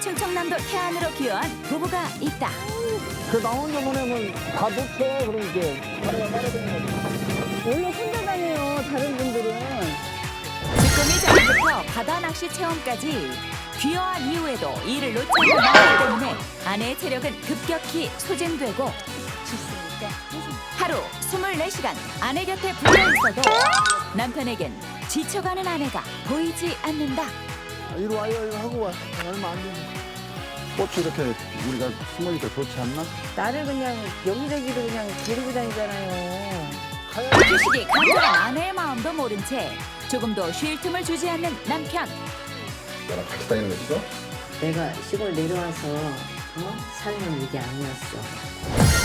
충청남도 태안으로 귀화한 부부가 있다. 그 나 혼자 보내면 다 놓쳐. 그러니까. 원래 혼자 다녀요, 다른 분들은. 주꾸미 전부터 바다 낚시 체험까지 귀화한 이후에도 일을 놓지 않기 때문에 아내의 체력은 급격히 소진되고 하루 24시간 아내 곁에 붙어 있어도 남편에겐 지쳐가는 아내가 보이지 않는다. 이리 와요, 이거 하고 와. 얼마 안 되네. 고추 이렇게 우리가 심으니까 좋지 않나? 나를 그냥 여기저기로 그냥 데리고 다니잖아요. 휴식이 간절한 아내의 마음도 모른 채 조금도 쉴 틈을 주지 않는 남편. 나랑 같이 다니는 거 있어? 내가 시골 내려와서 살면 이게 아니었어.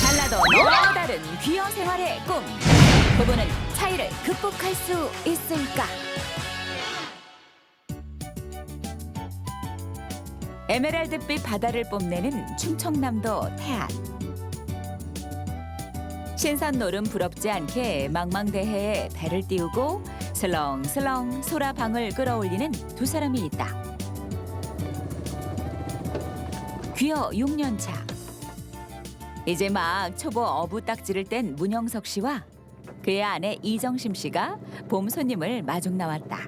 달라도 너무 다른 귀여 생활의 꿈. 부부는 차이를 극복할 수 있을까? 에메랄드빛 바다를 뽐내는 충청남도 태안. 신선놀은 부럽지 않게 망망대해에 배를 띄우고 슬렁슬렁 소라방을 끌어올리는 두 사람이 있다. 귀여 6년 차. 이제 막 초보 어부 딱지를 뗀 문영석 씨와 그의 아내 이정심 씨가 봄 손님을 마중 나왔다.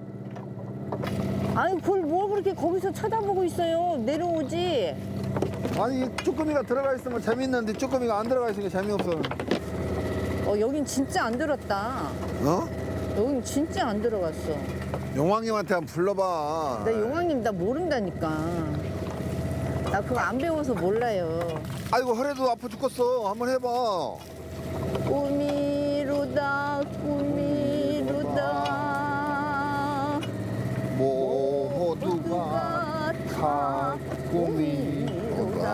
아니, 그걸 뭘 그렇게 거기서 쳐다보고 있어요. 내려오지. 아니, 쭈꾸미가 들어가 있으면 재밌는데 쭈꾸미가 안 들어가 있으니까 재미없어. 여긴 진짜 안 들었다. 어? 여긴 진짜 안 들어갔어. 용왕님한테 한번 불러봐. 나 용왕님 나 모른다니까. 나 그거 안 배워서 몰라요. 아이고, 허리도 아파 죽겠어. 한번 해봐. 꾸미루다 꾸미루다 모두가 다 꾸미루다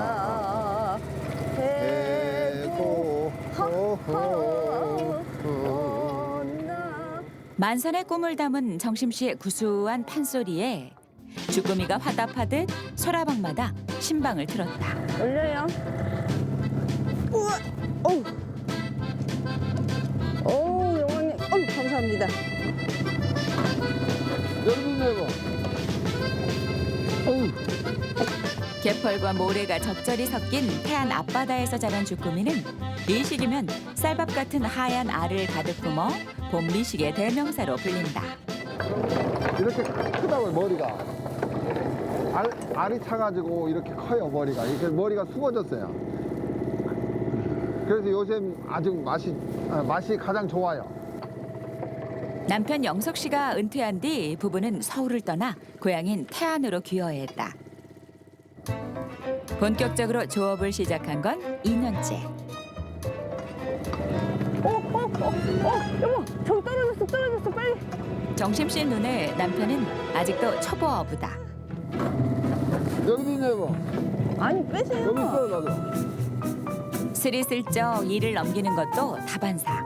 해고 만선의 꿈을 담은 정심 씨의 구수한 판소리에 주꾸미가 화답하듯 소라방마다 신방을 틀었다. 올려요. 우와, 어우, 어우, 영원님, 어우, 감사합니다. 여기 좀 해봐. 개펄과 모래가 적절히 섞인 태안 앞바다에서 자란 주꾸미는 이 시기면 쌀밥 같은 하얀 알을 가득 품어 봄미식의 대명사로 불린다. 이렇게 크다고요, 머리가. 알이 차가지고 이렇게 커요, 머리가. 이렇게 머리가 수거졌어요. 그래서 요즘 아주 맛이 가장 좋아요. 남편 영석 씨가 은퇴한 뒤 부부는 서울을 떠나 고향인 태안으로 귀화했다. 본격적으로 조업을 시작한 건 2년째. 여보, 저기 떨어졌어, 빨리. 정심 씨 눈에 남편은 아직도 초보 어부다. 여기 좀 해봐. 아니, 빼세요. 여기 있어요, 나도. 스리슬쩍 일을 넘기는 것도 다반사.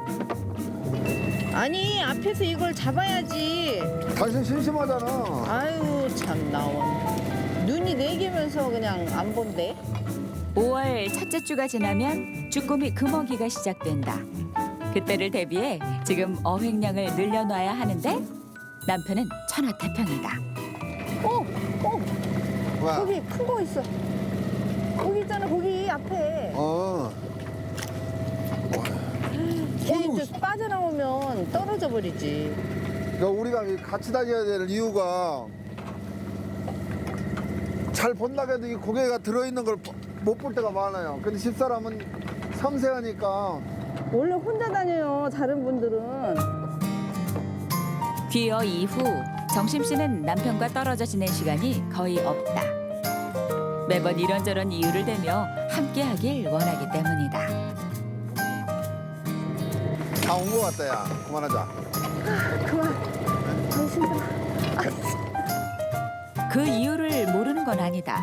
아니, 앞에서 이걸 잡아야지. 당신 심심하잖아. 아유, 참, 나원. 눈이 네 개면서 그냥 안 본대. 5월 첫째 주가 지나면 주꾸미 금어기가 시작된다. 그때를 대비해 지금 어획량을 늘려놔야 하는데 남편은 천하태평이다. 와. 거기 큰 거 있어. 거기 있잖아, 거기 앞에. 걔 이제 빠져나오면 떨어져 버리지. 그러니까 우리가 같이 다녀야 될 이유가 잘 본다고 해도 이 고개가 들어있는 걸 못 볼 때가 많아요. 근데 집사람은 섬세하니까. 원래 혼자 다녀요, 다른 분들은. 귀여 이후 정심 씨는 남편과 떨어져 지낼 시간이 거의 없다. 매번 이런저런 이유를 대며 함께하길 원하기 때문이다. 다 온 것 같다, 야. 그만하자. 그만. 당신들. 그 이유를 모르는 건 아니다.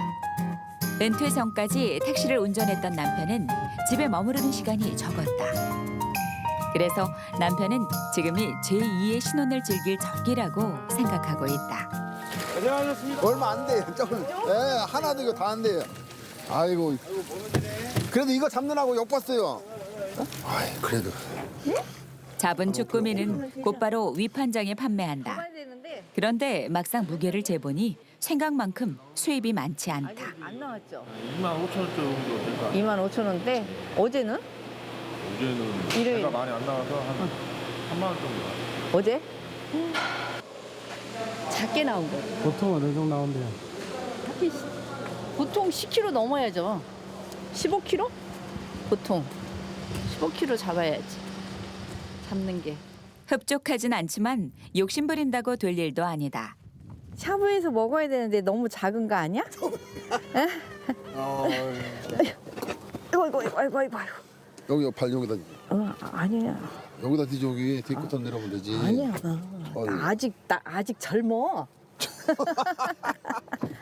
은퇴 전까지 택시를 운전했던 남편은 집에 머무르는 시간이 적었다. 그래서 남편은 지금이 제2의 신혼을 즐길 적기라고 생각하고 있다. 얼마 안 돼요. 조금. 예, 하나도 이거 다 안 돼요. 아이고. 그래도 이거 잡느라고 욕 봤어요. 아이, 그래도. 잡은 주꾸미는 곧바로 위판장에 판매한다. 잡아야 되는데. 그런데 막상 무게를 재보니 생각만큼 수입이 많지 않다. 안 나왔죠? 25,000원 정도 될까? 25,000원대. 어제는? 어제는 일요일. 배가 많이 안 나와서 한 3만 원 정도 나왔어요. 어제? 작게 나온 거. 보통은 어느 정도 나온대요? 보통 10kg 넘어야죠. 15kg? 보통 15kg 잡아야지. 잡는 게. 흡족하진 않지만 욕심 부린다고 될 일도 아니다. 샤브에서 먹어야 되는데 너무 작은 거 아니야? 아이고. 여기 발 여기다 아니야. 여기다 뒤 저기 뒤끝 내려오면 되지. 아니야. 어이. 나 아직 젊어.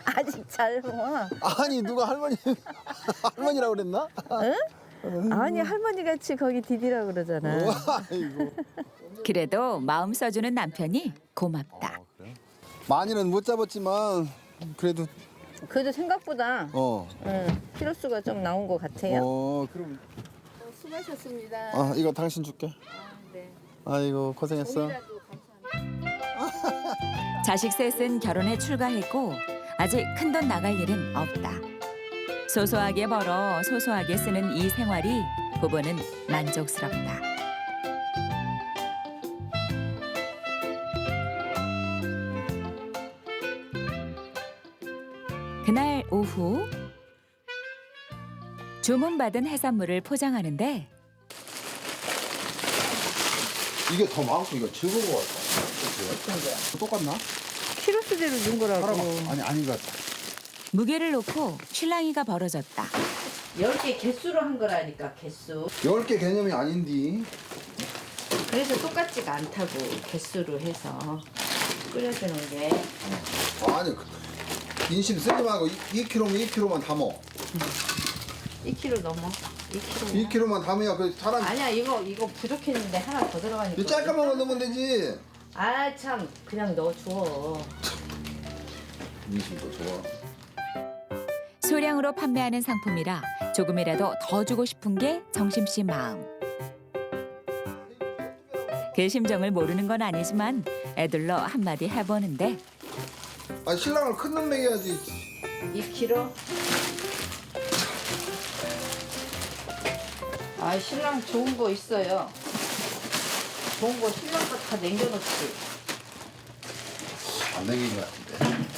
아직 젊어. 아니 누가 할머니라고 그랬나? 아니 할머니 같이 거기 디디라 그러잖아. 아이고. 그래도 마음 써주는 남편이 고맙다. 많이는 못 잡았지만 그래도 그래도 생각보다 키로수가 좀 나온 것 같아요. 그럼 수고하셨습니다. 이거 당신 줄게. 네. 아이고 고생했어. 자식 셋은 결혼에 출가했고 아직 큰돈 나갈 일은 없다. 소소하게 벌어 소소하게 쓰는 이 생활이 부부는 만족스럽다. 그날 오후 주문받은 해산물을 포장하는데 이게 더 많고 이거 적은 거 같아. 똑같나? 키로수대로 준 거라고. 아닌 것 같아. 무게를 놓고 실랑이가 벌어졌다. 10개 개수로 한 거라니까 개수. 10개 개념이 아닌디. 그래서 똑같지가 않다고 개수로 해서 끓여주는 게. 아니 인심 쓰지 말고 2kg면 2kg만 담어. 2kg 넘어. 2kg. 2kg만 담아야 그 사람 아니야 이거 부족했는데 하나 더 들어가니까. 이 짤까만 거 넣으면 되지. 아 참 그냥 넣어줘. 인심도 좋아. 소량으로 판매하는 상품이라 조금이라도 더 주고 싶은 게 정심 씨 마음. 그 심정을 모르는 건 아니지만 애들러 한마디 해보는데 아니 신랑을 큰 놈 먹여야지. 2kg. 아 신랑 좋은 거 있어요. 좋은 거 신랑 거 다 남겨놓지. 안 되긴 것 같은데.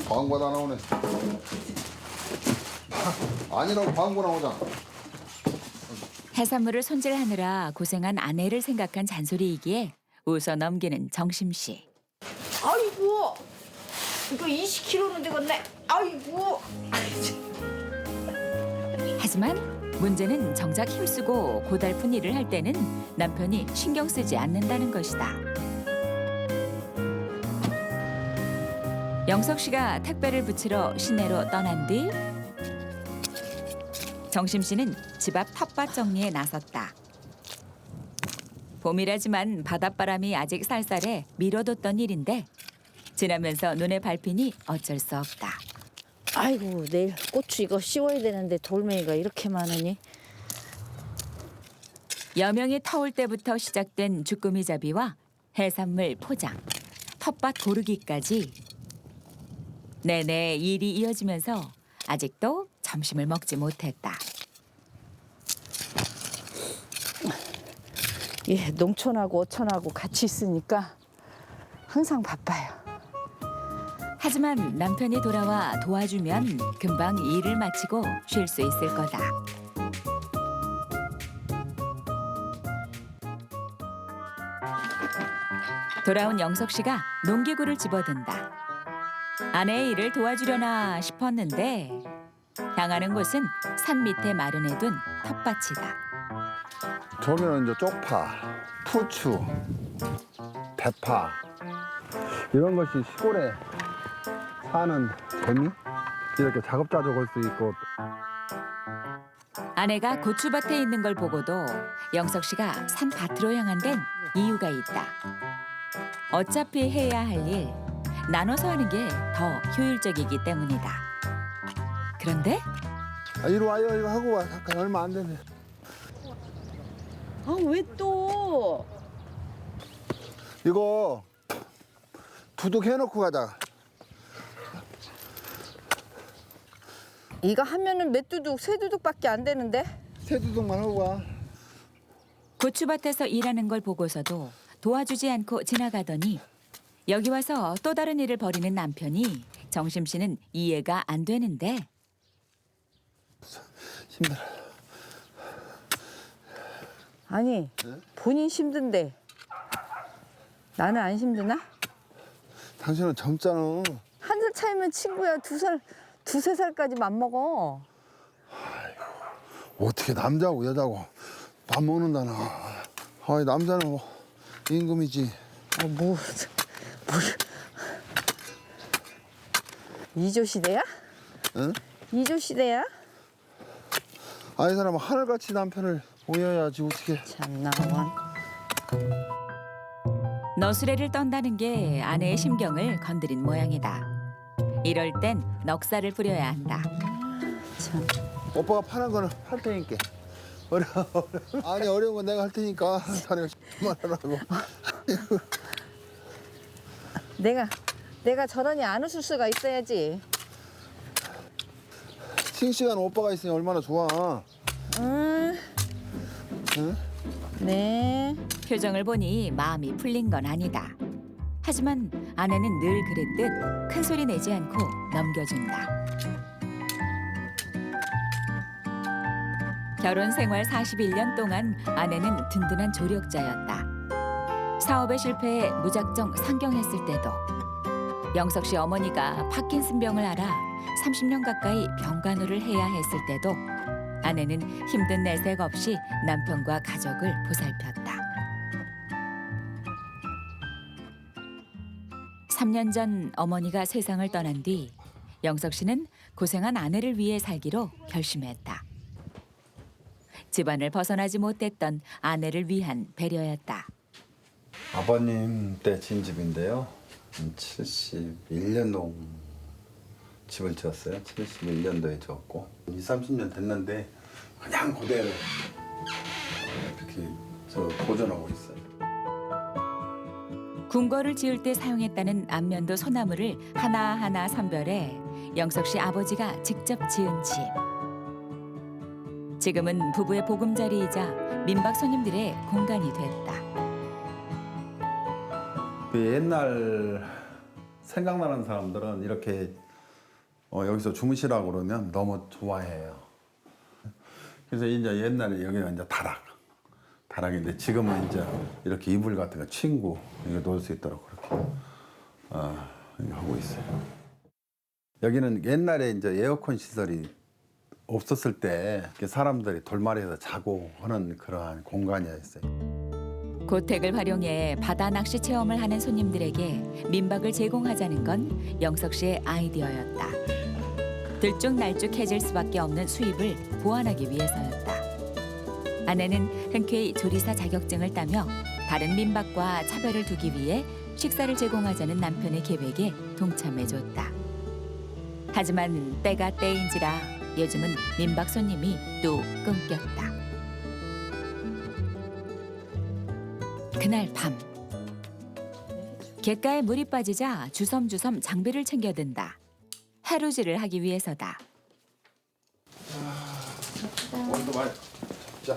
광고가 다 나오네. 아니라고 광고 나오잖아. 해산물을 손질하느라 고생한 아내를 생각한 잔소리이기에 웃어 넘기는 정심 씨. 아이고 이거 20kg는 되겠네. 아이고. 하지만 문제는 정작 힘쓰고 고달픈 일을 할 때는 남편이 신경 쓰지 않는다는 것이다. 영석 씨가 택배를 붙이러 시내로 떠난 뒤 정심 씨는 집 앞 텃밭 정리에 나섰다. 봄이라지만 바닷바람이 아직 쌀쌀해 미뤄뒀던 일인데 지나면서 눈에 밟히니 어쩔 수 없다. 아이고 내일 고추 이거 씌워야 되는데 돌멩이가 이렇게 많으니. 여명이 터올 때부터 시작된 주꾸미 잡이와 해산물 포장, 텃밭 고르기까지 내내 일이 이어지면서 아직도 점심을 먹지 못했다. 예, 농촌하고 어촌하고 같이 있으니까 항상 바빠요. 하지만 남편이 돌아와 도와주면 금방 일을 마치고 쉴 수 있을 거다. 돌아온 영석 씨가 농기구를 집어든다. 아내의 일을 도와주려나 싶었는데 향하는 곳은 산 밑에 마련해둔 텃밭이다. 저기는 이제 쪽파, 부추, 대파 이런 것이 시골에 사는 재미? 이렇게 자급자족 할 수 있고. 아내가 고추밭에 있는 걸 보고도 영석 씨가 산 밭으로 향한 데는 이유가 있다. 어차피 해야 할 일, 나눠서 하는 게 더 효율적이기 때문이다. 그런데 이리 와요. 이거 하고 와. 잠깐 얼마 안 되네. 아 왜 또? 이거 부둑 해놓고 가자. 이거 하면은 몇 두둑, 세 두둑밖에 안 되는데? 세 두둑만 하고 가. 고추밭에서 일하는 걸 보고서도 도와주지 않고 지나가더니 여기 와서 또 다른 일을 벌이는 남편이 정심 씨는 이해가 안 되는데 힘들어. 아니, 본인 힘든데 나는 안 힘드나? 당신은 젊잖아. 한 살 차이면 친구야. 두세 살까지 맘먹어. 어떻게 남자고 여자고 밥 먹는다나. 아, 남자는 뭐 임금이지. 뭐 이조 시대야? 응? 이조 시대야? 아이 사람 하늘같이 남편을 오여야지 어떻게. 참나 원. 너스레를 떤다는 게 아내의 심경을 건드린 모양이다. 이럴 땐 넉살을 부려야 한다. 참. 오빠가 파는 거는 할 테니까. 아니 어려운 건 내가 할 테니까 자네가 그만하라고. 내가 저러니 안 웃을 수가 있어야지. 싱싱한 오빠가 있으니 얼마나 좋아. 응? 네. 표정을 보니 마음이 풀린 건 아니다. 하지만 아내는 늘 그랬듯 큰 소리 내지 않고 넘겨준다. 결혼 생활 41년 동안 아내는 든든한 조력자였다. 사업에 실패해 무작정 상경했을 때도 영석 씨 어머니가 파킨슨병을 앓아 30년 가까이 병간호를 해야 했을 때도 아내는 힘든 내색 없이 남편과 가족을 보살폈다. 3년 전 어머니가 세상을 떠난 뒤 영석 씨는 고생한 아내를 위해 살기로 결심했다. 집안을 벗어나지 못했던 아내를 위한 배려였다. 아버님 때 진 집인데요. 71년도 집을 지었어요. 71년도에 지었고 20-30년 됐는데 그냥 그대로 이렇게 저 보존하고 있어요. 궁궐을 지을 때 사용했다는 안면도 소나무를 하나하나 선별해 영석 씨 아버지가 직접 지은 집. 지금은 부부의 보금자리이자 민박 손님들의 공간이 됐다. 그 옛날 생각나는 사람들은 이렇게 여기서 주무시라고 그러면 너무 좋아해요. 그래서 이제 옛날에 여기가 이제 다락인데 지금은 이제 이렇게 이불 같은 거 친구 이거 놓을 수 있도록 그렇게 이렇게 하고 있어요. 여기는 옛날에 이제 에어컨 시설이 없었을 때 이렇게 사람들이 돌마리에서 자고 하는 그러한 공간이었어요. 고택을 활용해 바다 낚시 체험을 하는 손님들에게 민박을 제공하자는 건 영석 씨의 아이디어였다. 들쭉날쭉해질 수밖에 없는 수입을 보완하기 위해서였다. 아내는 흔쾌히 조리사 자격증을 따며 다른 민박과 차별을 두기 위해 식사를 제공하자는 남편의 계획에 동참해줬다. 하지만 때가 때인지라 요즘은 민박 손님이 뚝 끊겼다. 그날 밤 갯가에 물이 빠지자 주섬주섬 장비를 챙겨든다. 해루질을 하기 위해서다. 오늘도 많이 자.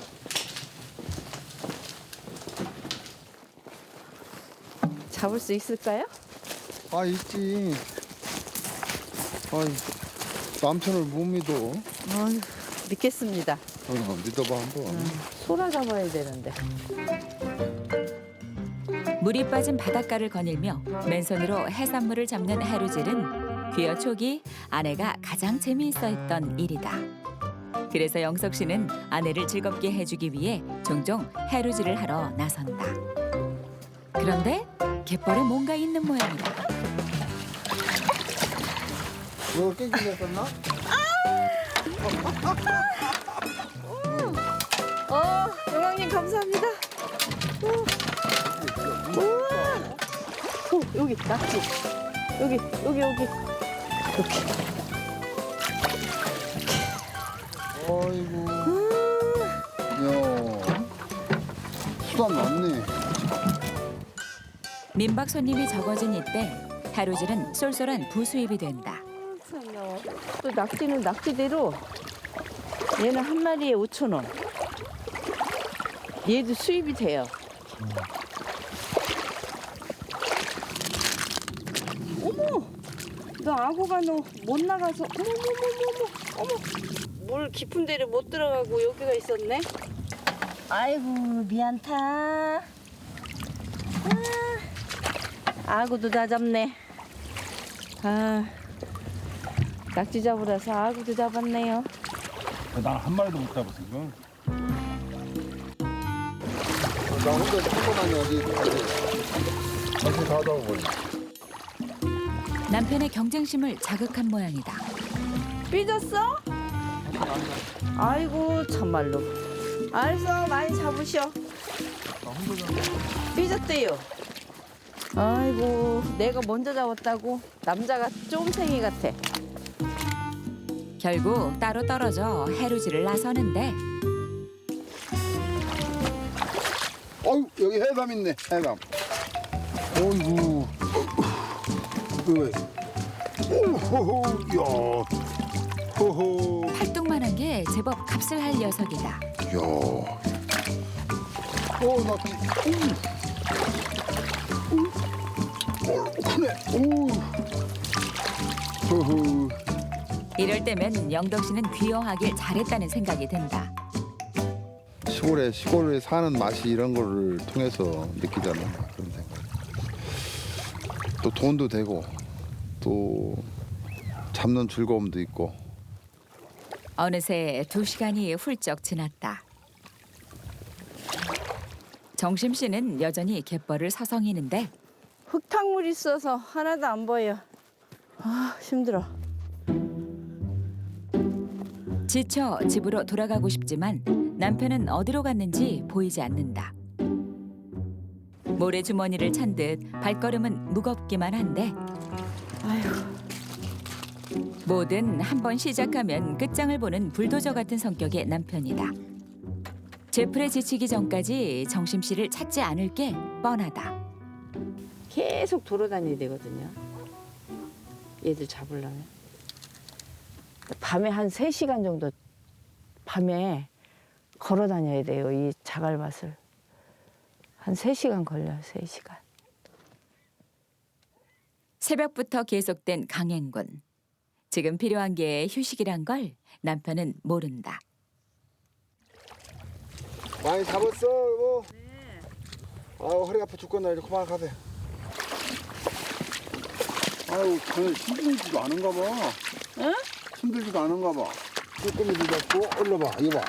잡을 수 있을까요? 아 있지. 아이 남편을 못 믿어. 어휴, 믿겠습니다. 믿어봐 한번. 소라 잡아야 되는데. 물이 빠진 바닷가를 거닐며 맨손으로 해산물을 잡는 해루질은 귀여 초기 아내가 가장 재미있어 했던 일이다. 그래서 영석 씨는 아내를 즐겁게 해주기 위해 종종 해루질을 하러 나선다. 그런데 갯벌에 뭔가 있는 모양이다. 너 깨끗했었나? 영왕님 감사합니다. 우와. 여기 낙지. 여기. 이렇게. 아이고. 야. 수단 많네. 민박 손님이 적어진 이때 하루질은 쏠쏠한 부수입이 된다. 참요. 또 낙지는 낙지대로 얘는 한 마리에 5,000원. 얘도 수입이 돼요. 어머, 너 악어가 너 못 나가서 어머. 물 깊은 데를 못 들어가고 여기가 있었네. 아이고 미안타. 악어도 다 잡네. 낙지 잡으라서 악어도 잡았네요. 난 한 마리도 못 잡았어 지금. 나 혼자 한번 하냐 어디 다시 다 잡아버려. 남편의 경쟁심을 자극한 모양이다. 삐졌어? 아이고 참말로. 알았어 많이 잡으셔. 삐졌대요. 아이고 내가 먼저 잡았다고 남자가 쫌생이 같아. 결국 따로 떨어져 해루질을 나서는데 어유 여기 해삼 있네 해삼. 어이구. 왜? 오호호 야. 호호. 팔뚝만한 게 제법 값을 할 녀석이다. 야. 나 크네. 오. 호호. 이럴 때면 영덕 씨는 귀여워하길 잘했다는 생각이 든다. 시골에 사는 맛이 이런 거를 통해서 느끼잖아. 그런 생각. 또 돈도 되고 또 잡는 즐거움도 있고. 어느새 2시간이 훌쩍 지났다. 정심 씨는 여전히 갯벌을 서성이는데 흙탕물 있어서 하나도 안 보여. 아 힘들어. 지쳐 집으로 돌아가고 싶지만 남편은 어디로 갔는지 보이지 않는다. 모래주머니를 찬 듯 발걸음은 무겁기만 한데 뭐든 한번 시작하면 끝장을 보는 불도저 같은 성격의 남편이다. 제풀에 지치기 전까지 정심 씨를 찾지 않을 게 뻔하다. 계속 돌아다녀야 되거든요. 얘들 잡으려면. 밤에 한 3시간 정도 밤에 걸어 다녀야 돼요. 이 자갈밭을. 한 3시간 걸려요. 3시간. 새벽부터 계속된 강행군. 지금 필요한 게 휴식이란 걸 남편은 모른다. 많이 잡았어 여보? 네. 아우 허리 아파 죽겠나 이제 그만 가세요. 아유 전에 힘들지도 않은가 봐. 응? 힘들지도 않은가 봐. 쭈꾸미도 잡고 올려봐 이거 봐.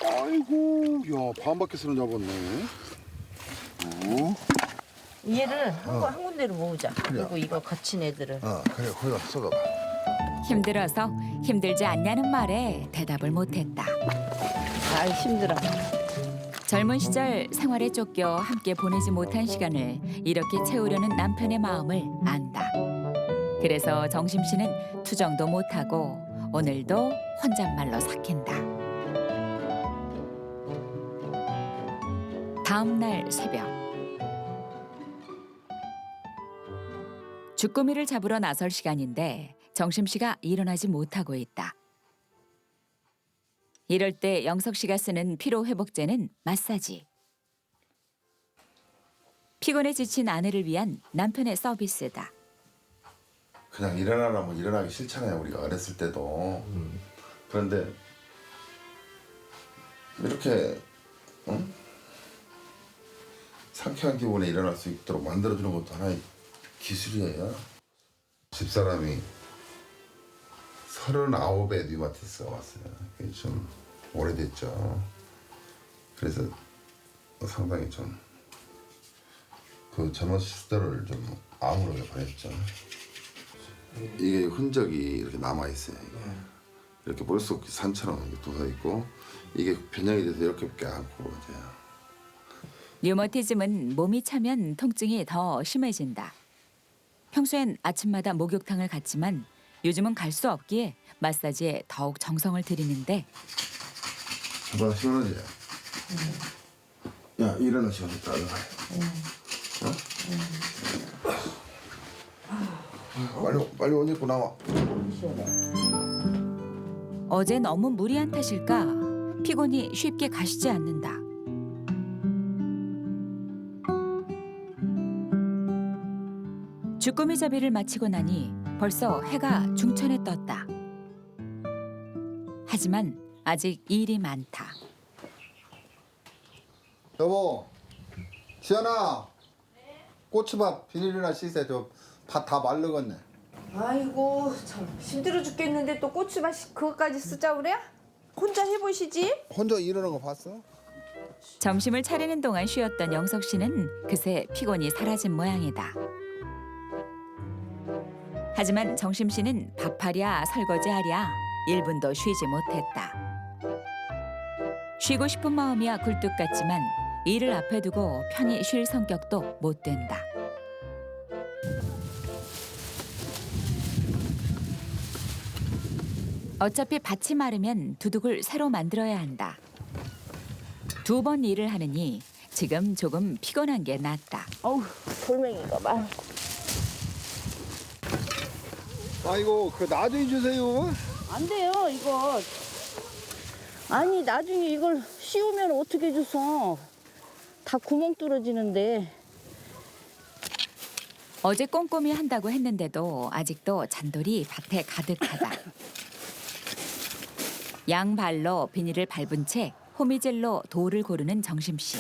아이고 야 반바퀴스는 잡았네. 오. 얘를 한 군데로 모으자. 그래. 그리고 이거 거친 애들을. 그래 거기다 쏟아봐. 힘들어서 힘들지 않냐는 말에 대답을 못했다. 아 힘들어. 젊은 시절 생활에 쫓겨 함께 보내지 못한 시간을 이렇게 채우려는 남편의 마음을 안다. 그래서 정심 씨는 투정도 못하고 오늘도 혼잣말로 삭힌다. 다음 날 새벽. 주꾸미를 잡으러 나설 시간인데 정심 씨가 일어나지 못하고 있다. 이럴 때 영석 씨가 쓰는 피로 회복제는 마사지. 피곤에 지친 아내를 위한 남편의 서비스다. 그냥 일어나라면 일어나기 싫잖아요. 우리가 어렸을 때도. 그런데 이렇게 상쾌한 기분에 일어날 수 있도록 만들어주는 것도 하나의 기술이에요. 집사람이 39에 류마티스가 왔어요. 그게 좀 오래됐죠. 그래서 상당히 좀 그 젊은 시절을 좀 암울하게 보냈죠. 이게 흔적이 이렇게 남아 있어요. 이렇게 볼속 산처럼 이렇게 돋아 있고 이게 변형이 돼서 이렇게밖에 안 굴어져요. 류머티즘은 몸이 차면 통증이 더 심해진다. 평소엔 아침마다 목욕탕을 갔지만 요즘은 갈 수 없기에 마사지에 더욱 정성을 들이는데 봐봐 시원하지? 야 일어나 시원해 따라가. 빨리 옷 입고 나와. 어제 너무 무리한 탓일까 피곤이 쉽게 가시지 않는다. 주꾸미 잡이를 마치고 나니 벌써 해가 중천에 떴다. 하지만 아직 일이 많다. 여보, 지연아. 꼬치밥 비닐이나 씻어. 저밥 다 말르겠네. 아이고 참 힘들어 죽겠는데 또 고추밭 그것까지 쓰자 그래? 혼자 해보시지. 혼자 이러는 거 봤어? 점심을 차리는 동안 쉬었던 영석 씨는 그새 피곤이 사라진 모양이다. 하지만 정심 씨는 밥하랴 설거지하랴 1분도 쉬지 못했다. 쉬고 싶은 마음이야 굴뚝 같지만 일을 앞에 두고 편히 쉴 성격도 못 된다. 어차피 밭이 마르면 두둑을 새로 만들어야 한다. 2번 일을 하느니 지금 조금 피곤한 게 낫다. 어우 돌멩이가 봐. 아이고, 그 나중에 주세요. 안 돼요 이거. 아니 나중에 이걸 씌우면 어떻게 줘서 다 구멍 뚫어지는데. 어제 꼼꼼히 한다고 했는데도 아직도 잔돌이 밭에 가득하다. 양발로 비닐을 밟은 채 호미질로 돌을 고르는 정심 씨.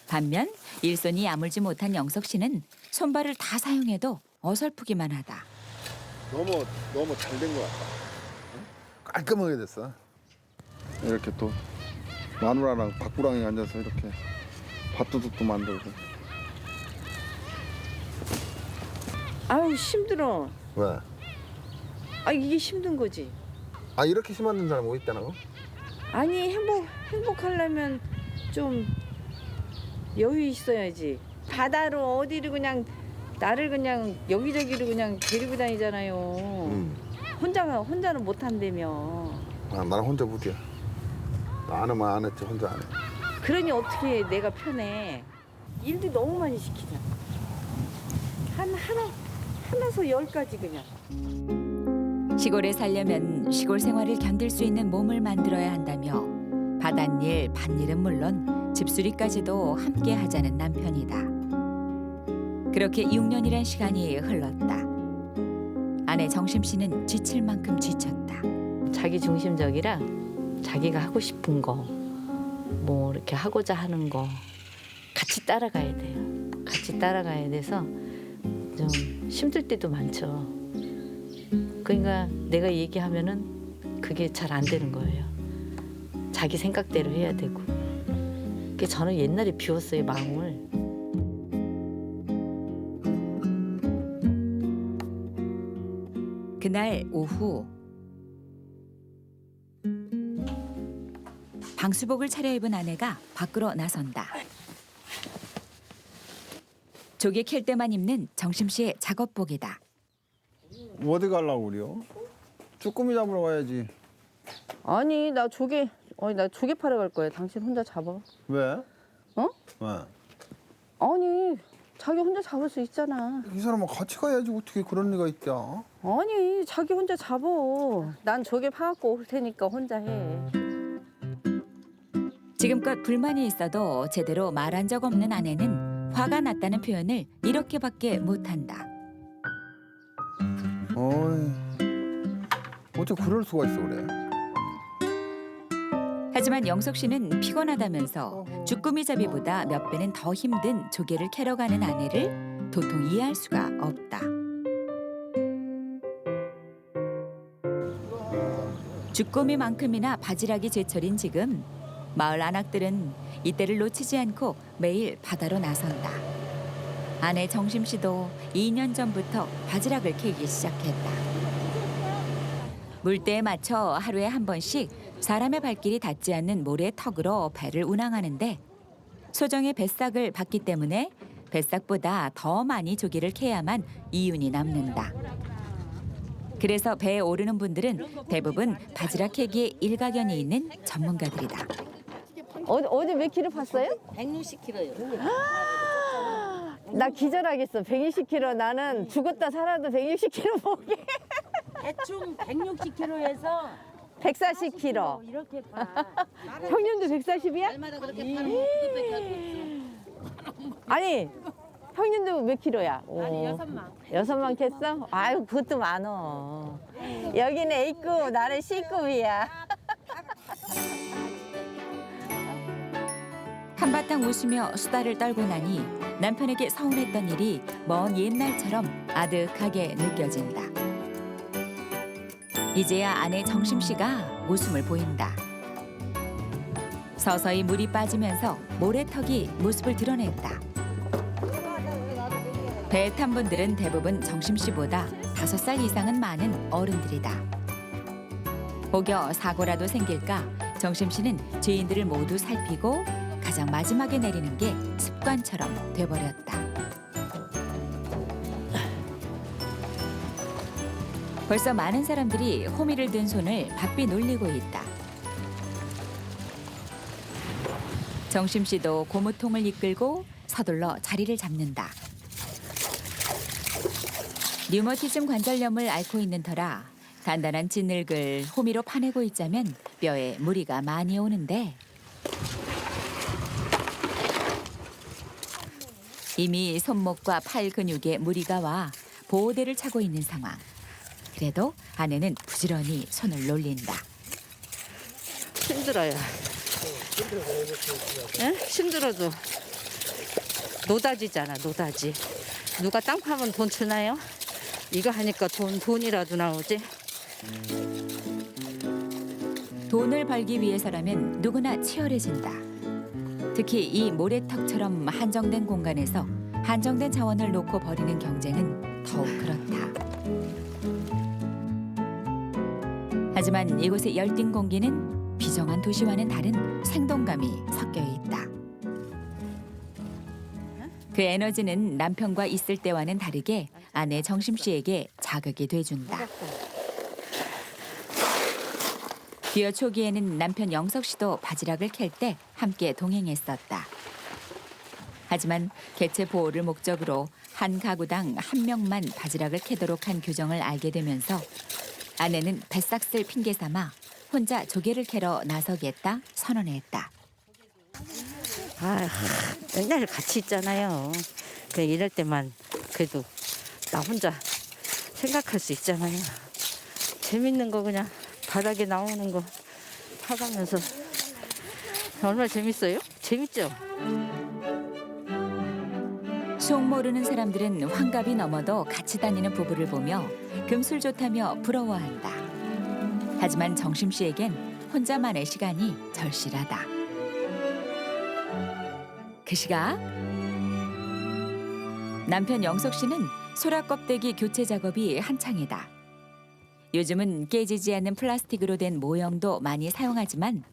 반면 일손이 야물지 못한 영석 씨는 손발을 다 사용해도 어설프기만 하다. 너무 잘 된 것 같다. 깔끔하게 됐어. 이렇게 또 마누라랑 박구랑이 앉아서 이렇게 밥도둑도 만들고. 아유 힘들어. 왜? 아 이게 힘든 거지. 아, 이렇게 심하는 사람 뭐 있다는 거? 아니 행복하려면 좀 여유 있어야지. 바다로 어디를 그냥 나를 그냥 여기저기를 그냥 데리고 다니잖아요. 혼자는 못 한다며. 아, 나는 혼자 못해. 나는 안 했지, 혼자 안 해. 그러니 어떻게 내가 편해. 일도 너무 많이 시키잖아. 하나서 10가지 그냥. 시골에 살려면 시골 생활을 견딜 수 있는 몸을 만들어야 한다며 바닷일, 밭일은 물론 집수리까지도 함께 하자는 남편이다. 그렇게 6년이란 시간이 흘렀다. 아내 정심 씨는 지칠 만큼 지쳤다. 자기 중심적이라 자기가 하고 싶은 거, 뭐 이렇게 하고자 하는 거 같이 따라가야 돼요. 같이 따라가야 돼서 좀 힘들 때도 많죠. 그러니까 내가 얘기하면은 그게 잘 안 되는 거예요. 자기 생각대로 해야 되고. 그게 저는 옛날에 비웠어요, 마음을. 그날 오후 방수복을 차려입은 아내가 밖으로 나선다. 조개 캘 때만 입는 정심 씨의 작업복이다. 어디 가려고 그래요? 쭈꾸미 잡으러 가야지. 아니 나 조개 파러 갈 거야. 당신 혼자 잡아. 왜? 어? 왜? 아니 자기 혼자 잡을 수 있잖아. 이 사람은 같이 가야지. 어떻게 그런 리가 있냐? 아니 자기 혼자 잡어. 난 조개 파갖고 올 테니까 혼자 해. 지금껏 불만이 있어도 제대로 말한 적 없는 아내는 화가 났다는 표현을 이렇게밖에 못한다. 어이, 어째 그럴 수가 있어 그래? 하지만 영석 씨는 피곤하다면서 주꾸미잡이보다 몇 배는 더 힘든 조개를 캐러 가는 아내를 도통 이해할 수가 없다. 주꾸미만큼이나 바지락이 제철인 지금 마을 안악들은 이때를 놓치지 않고 매일 바다로 나선다. 아내 정심 씨도 2년 전부터 바지락을 캐기 시작했다. 물때에 맞춰 하루에 한 번씩 사람의 발길이 닿지 않는 모래 턱으로 배를 운항하는데 소정의 뱃삭을 받기 때문에 뱃삭보다 더 많이 조개를 캐야만 이윤이 남는다. 그래서 배에 오르는 분들은 대부분 바지락 캐기에 일가견이 있는 전문가들이다. 어제 몇 킬로 봤어요? 160kg요. 나 기절하겠어. 120kg. 나는 죽었다 살아도 160kg 먹게. 대충 160kg에서 140kg. 이렇게 봐. 형님도 140이야? 얼마나 그렇게 바로 그것밖에 할 아니, 형님도 몇 킬로야? 아니 6만. 6만 캤어? 아유, 그것도 많어. 여기는 A급, 나는 C급이야. 한바탕 웃으며 수다를 떨고 나니 남편에게 서운했던 일이 먼 옛날처럼 아득하게 느껴진다. 이제야 아내 정심 씨가 웃음을 보인다. 서서히 물이 빠지면서 모래턱이 모습을 드러냈다. 배에 탄 분들은 대부분 정심 씨보다 5살 이상은 많은 어른들이다. 혹여 사고라도 생길까 정심 씨는 죄인들을 모두 살피고 가장 마지막에 내리는 게 습관처럼 돼버렸다. 벌써 많은 사람들이 호미를 든 손을 바삐 놀리고 있다. 정심 씨도 고무통을 이끌고 서둘러 자리를 잡는다. 류머티즘 관절염을 앓고 있는 터라 단단한 진흙을 호미로 파내고 있자면 뼈에 무리가 많이 오는데 이미 손목과 팔 근육에 무리가 와 보호대를 차고 있는 상황. 그래도 아내는 부지런히 손을 놀린다. 힘들어요. 응? 힘들어도 노다지잖아, 노다지. 누가 땅 파면 돈 주나요? 이거 하니까 돈이라도 나오지. 돈을 벌기 위해서라면 누구나 치열해진다. 특히 이 모래턱처럼 한정된 공간에서 한정된 자원을 놓고 벌이는 경쟁은 더욱 그렇다. 하지만 이곳의 열띤 공기는 비정한 도시와는 다른 생동감이 섞여 있다. 그 에너지는 남편과 있을 때와는 다르게 아내 정심 씨에게 자극이 돼준다. 기어 초기에는 남편 영석 씨도 바지락을 캘 때 함께 동행했었다. 하지만 개체 보호를 목적으로 한 가구당 한 명만 바지락을 캐도록 한 규정을 알게 되면서 아내는 뱃삭슬 핑계 삼아 혼자 조개를 캐러 나서겠다 선언했다. 아, 맨날 같이 있잖아요. 그 이럴 때만 그래도 나 혼자 생각할 수 있잖아요. 재밌는 거 그냥 바닥에 나오는 거 하가면서 얼마나 재밌어요? 재밌죠? 속 모르는 사람들은 환갑이 넘어도 같이 다니는 부부를 보며 금술 좋다며 부러워한다. 하지만 정심 씨에겐 혼자만의 시간이 절실하다. 그 시각 남편 영석 씨는 소라 껍데기 교체 작업이 한창이다. 요즘은 깨지지 않는 플라스틱으로 된 모형도 많이 사용하지만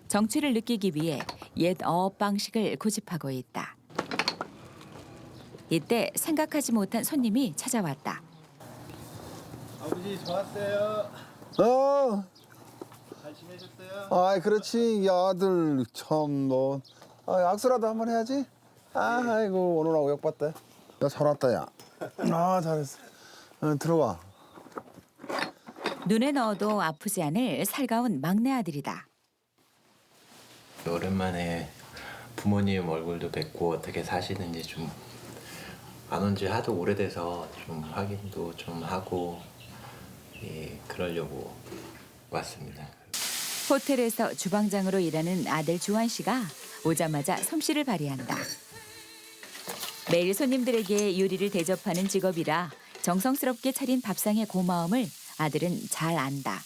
정취를 느끼기 위해 옛 어업 방식을 고집하고 있다. 이때 생각하지 못한 손님이 찾아왔다. 아버지 좋았어요. 잘 지내셨어요? 아, 그렇지. 이 아들 참 너. 악수라도 한번 해야지. 아이고 오늘하고 욕봤다. 야 잘 왔다 야. 잘했어. 들어와. 눈에 넣어도 아프지 않을 살가운 막내 아들이다. 오랜만에 부모님 얼굴도 뵙고 어떻게 사시는지 좀 안 온 지 하도 오래돼서 좀 확인도 좀 하고 그러려고 왔습니다. 호텔에서 주방장으로 일하는 아들 주환 씨가 오자마자 솜씨를 발휘한다. 매일 손님들에게 요리를 대접하는 직업이라 정성스럽게 차린 밥상의 고마움을 아들은 잘 안다.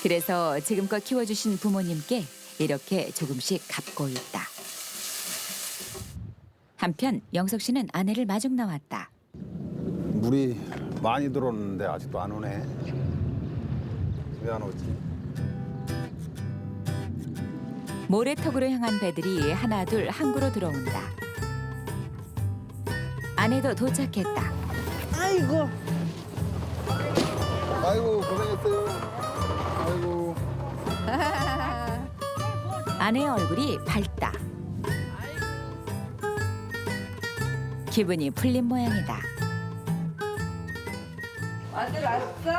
그래서 지금껏 키워주신 부모님께 이렇게 조금씩 갚고 있다. 한편 영석 씨는 아내를 마중 나왔다. 물이 많이 들어오는데 아직도 안 오네. 왜 안 오지? 모래턱으로 향한 배들이 하나둘 항구로 들어온다. 아내도 도착했다. 아이고. 아이고 고생했어요. 아이고. 아내의 얼굴이 밝다. 기분이 풀린 모양이다. 아들 왔어?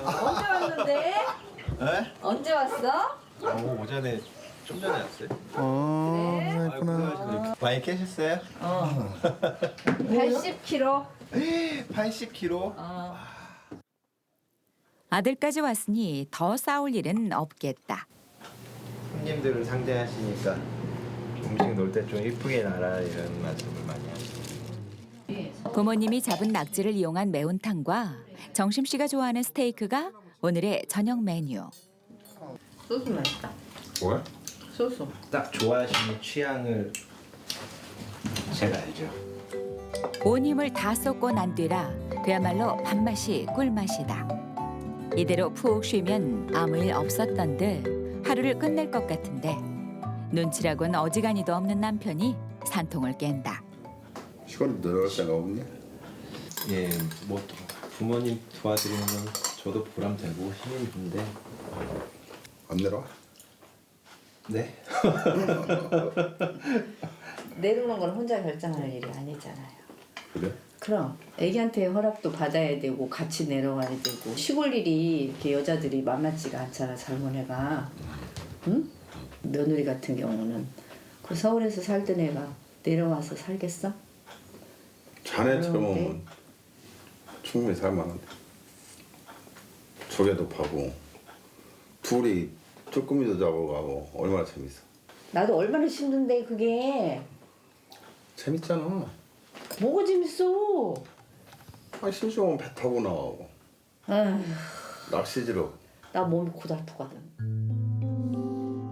언제 왔는데? 네? 언제 왔어? 오전에 좀 전에 왔어요. 그랬구나. 많이 깨셨어요? 80kg. 80kg? 아들까지 왔으니 더 싸울 일은 없겠다. 손님들을 상대하시니까 음식 놓을 때 좀 이쁘게 놔라 이런 말씀을 많이 하시죠. 부모님이 잡은 낙지를 이용한 매운탕과 정심 씨가 좋아하는 스테이크가 오늘의 저녁 메뉴. 소스 맛있다. 뭐야? 소스. 딱 좋아하시는 취향을 제가 알죠. 온 힘을 다 쏟고 난 뒤라 그야말로 밥맛이 꿀맛이다. 이대로 푹 쉬면 아무 일 없었던 듯 하루를 끝낼 것 같은데 눈치라곤 어지간히도 없는 남편이 산통을 깬다. 시골 내려갈 생각 없니? 예, 뭐 부모님 도와드리는 건 저도 보람되고 힘이 드는데 안 내려와? 네. 내려오는 건 혼자 결정할 일이 아니잖아요. 그래? 그럼 애기한테 허락도 받아야 되고 같이 내려와야 되고 시골 일이 이렇게 여자들이 만만치가 않잖아 젊은 애가. 응? 며느리 같은 경우는 그 서울에서 살던 애가 내려와서 살겠어? 자네처럼 충분히 살만한데 조개도 파고 둘이 쭈꾸미도 잡아가고 얼마나 재밌어. 나도 얼마나 힘든데 그게. 재밌잖아. 뭐가 재밌어? 아, 심심하면 배 타고 나가고 아휴, 낚시지로. 나 몸이 고달프거든.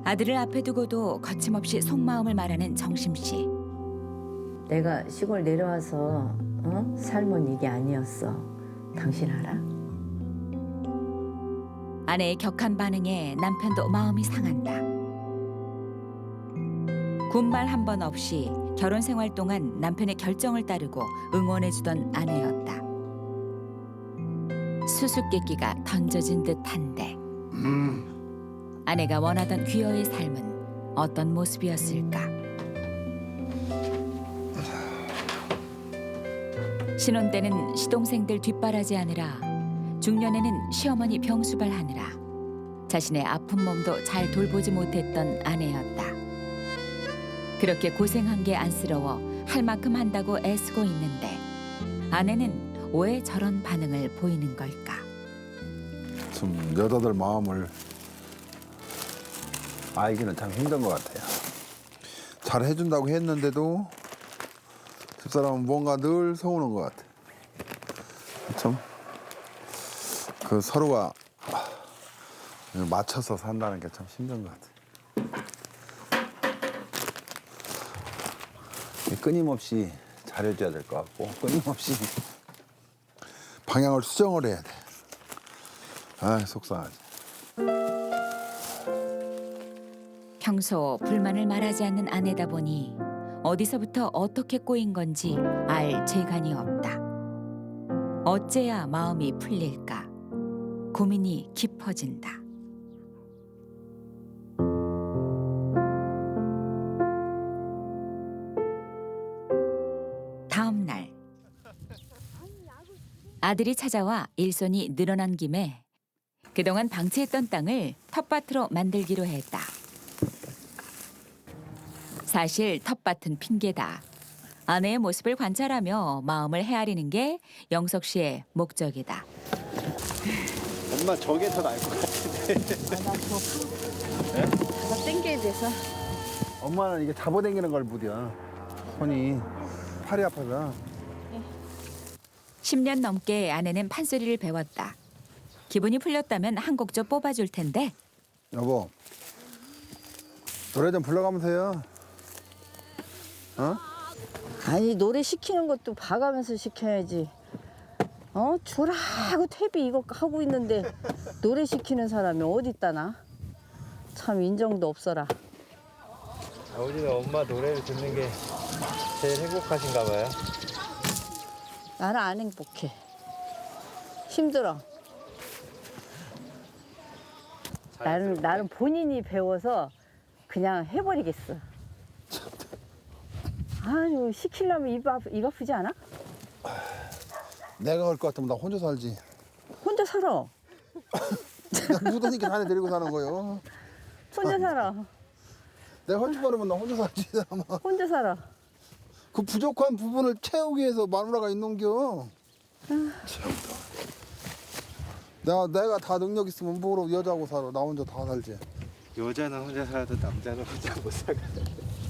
아들을 앞에 두고도 거침없이 속마음을 말하는 정심 씨. 내가 시골 내려와서 삶은 이게 아니었어. 당신 알아? 아내의 격한 반응에 남편도 마음이 상한다. 군말 한 번 없이 결혼 생활 동안 남편의 결정을 따르고 응원해주던 아내였다. 수수께끼가 던져진 듯한데 아내가 원하던 귀여의 삶은 어떤 모습이었을까? 신혼 때는 시동생들 뒷바라지하느라 중년에는 시어머니 병수발하느라 자신의 아픈 몸도 잘 돌보지 못했던 아내였다. 그렇게 고생한 게 안쓰러워 할 만큼 한다고 애쓰고 있는데 아내는 왜 저런 반응을 보이는 걸까? 좀 여자들 마음을 알기는 참 힘든 것 같아요. 잘 해준다고 했는데도 집사람은 뭔가 늘 서우는 것 같아. 참 그 서로가 맞춰서 산다는 게 참 힘든 것 같아. 끊임없이 잘해줘야 될 것 같고 끊임없이 방향을 수정을 해야 돼. 아, 속상하지. 평소 불만을 말하지 않는 아내다 보니 어디서부터 어떻게 꼬인 건지 알 재간이 없다. 어째야 마음이 풀릴까? 고민이 깊어진다. 다음 날 아들이 찾아와 일손이 늘어난 김에 그동안 방치했던 땅을 텃밭으로 만들기로 했다. 사실 텃밭은 핑계다. 아내의 모습을 관찰하며 마음을 헤아리는 게 영석 씨의 목적이다. 엄마 저게 더 나을 것 같은데. 나 땡겨야 돼서. 엄마는 이게 잡아당기는 걸 부려. 손이 팔이 아파서. 10년 넘게 아내는 판소리를 배웠다. 기분이 풀렸다면 한 곡 좀 뽑아줄 텐데 여보, 노래 좀 불러가면서 해요. 어? 아니 노래 시키는 것도 봐가면서 시켜야지. 주라고 퇴비 이거 하고 있는데 노래 시키는 사람이 어디 있다나? 참 인정도 없어라. 아버지는 엄마 노래를 듣는 게 제일 행복하신가 봐요. 나는 안 행복해. 힘들어. 나는 본인이 배워서 그냥 해버리겠어. 아유 시키려면 입 아프지 않아? 내가 할 것 같으면 나 혼자 살지. 혼자 살아. 내가 묻으니까 자네 데리고 사는 거요. 혼자 살아. 내가 할 줄 모르면 나 혼자 살지. 아마. 혼자 살아. 그 부족한 부분을 채우기 위해서 마누라가 있는겨. 내가 다 능력 있으면 뭐로 여자하고 살아. 나 혼자 다 살지. 여자는 혼자 살아도 남자는 혼자 못 살아.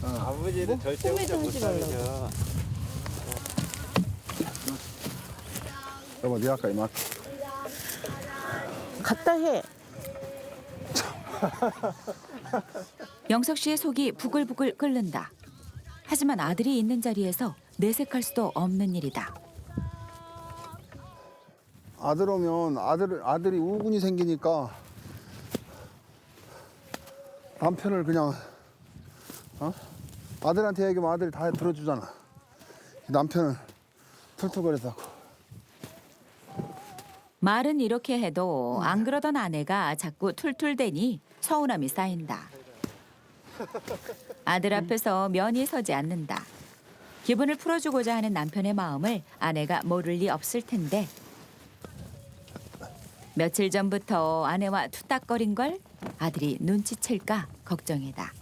아버지는 절대 혼자 못 살죠. 여보, 네 아까 이만. 갖다 해. 영석 씨의 속이 부글부글 끓는다. 하지만 아들이 있는 자리에서 내색할 수도 없는 일이다. 아들 오면 아들이 우군이 생기니까 남편을 그냥 아들한테 얘기하면 아들이 다 들어주잖아. 남편은 툴툴거려서 말은 이렇게 해도 안 그러던 아내가 자꾸 툴툴대니 서운함이 쌓인다. 아들 앞에서 면이 서지 않는다. 기분을 풀어주고자 하는 남편의 마음을 아내가 모를 리 없을 텐데 며칠 전부터 아내와 투닥거린 걸 아들이 눈치챌까 걱정이다.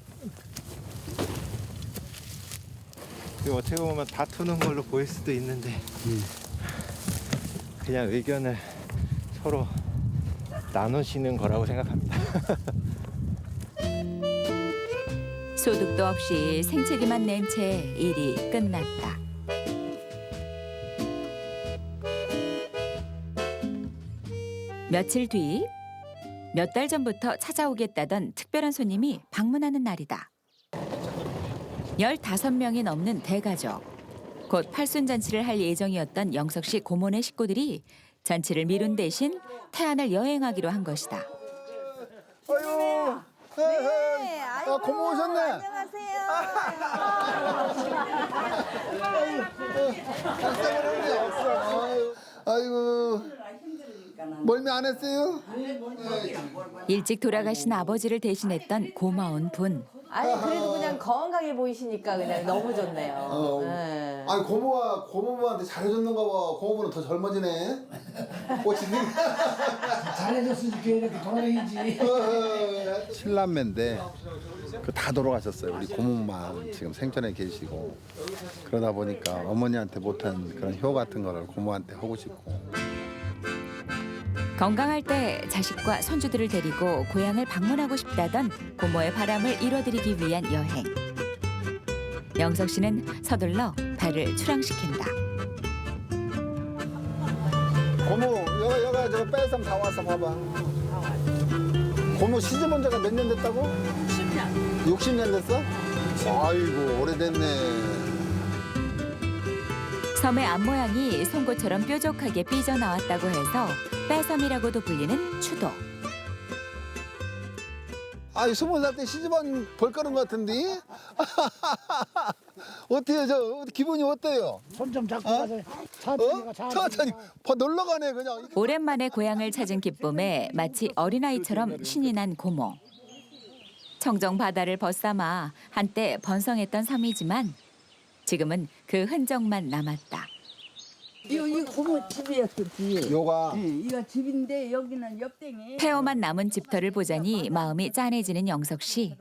어떻게 보면 다투는 걸로 보일 수도 있는데 그냥 의견을 서로 나누시는 거라고 생각합니다. 소득도 없이 생채기만 낸 채 일이 끝났다. 며칠 뒤, 몇 달 전부터 찾아오겠다던 특별한 손님이 방문하는 날이다. 15명이 넘는 대가족. 곧 팔순잔치를 할 예정이었던 영석 씨 고모네 식구들이 잔치를 미룬 대신 태안을 여행하기로 한 것이다. 아유, 네, 아이고, 고모 오셨네. 안녕하세요. 아이고, 멀미 안 했어요? 일찍 돌아가신 아버지를 대신했던 고마운 분. 아니 그래도 그냥 건강해 보이시니까 그냥 너무 좋네요. 네. 아니 고모부한테 잘해줬는가 봐. 고모부는 더 젊어지네. 꽃이 잘해줬으니까 이렇게 돌아다니지. 칠남매인데 그 다 돌아가셨어요. 우리 고모만 지금 생전에 계시고 그러다 보니까 어머니한테 못한 그런 효 같은 거를 고모한테 하고 싶고. 건강할 때 자식과 손주들을 데리고 고향을 방문하고 싶다던 고모의 바람을 이뤄드리기 위한 여행. 영석 씨는 서둘러 배를 출항시킨다. 고모 여가 저거 뺄쌈 다 왔어 봐봐. 고모 시집 온 지가 몇 년 됐다고? 60년. 60년 됐어? 아이고 오래됐네. 섬의 앞모양이 송곳처럼 뾰족하게 삐져나왔다고 해서 빼섬이라고도 불리는 추도. 아이 20살 때 시집온 벌거른 것 같은데? 어때요 저 기분이 어때요? 손 좀 잡고 가세요. 천천히 가, 천천히 놀러 가네 그냥. 오랜만에 고향을 찾은 기쁨에 마치 어린아이처럼 신이 난 고모. 청정 바다를 벗삼아 한때 번성했던 섬이지만 지금은 그 흔적만 남았다. 이 고모 집이었지. 요가 이거 집인데 여기는 옆땡이. 폐허만 남은 집터를 보자니 마음이 짠해지는 영석 씨.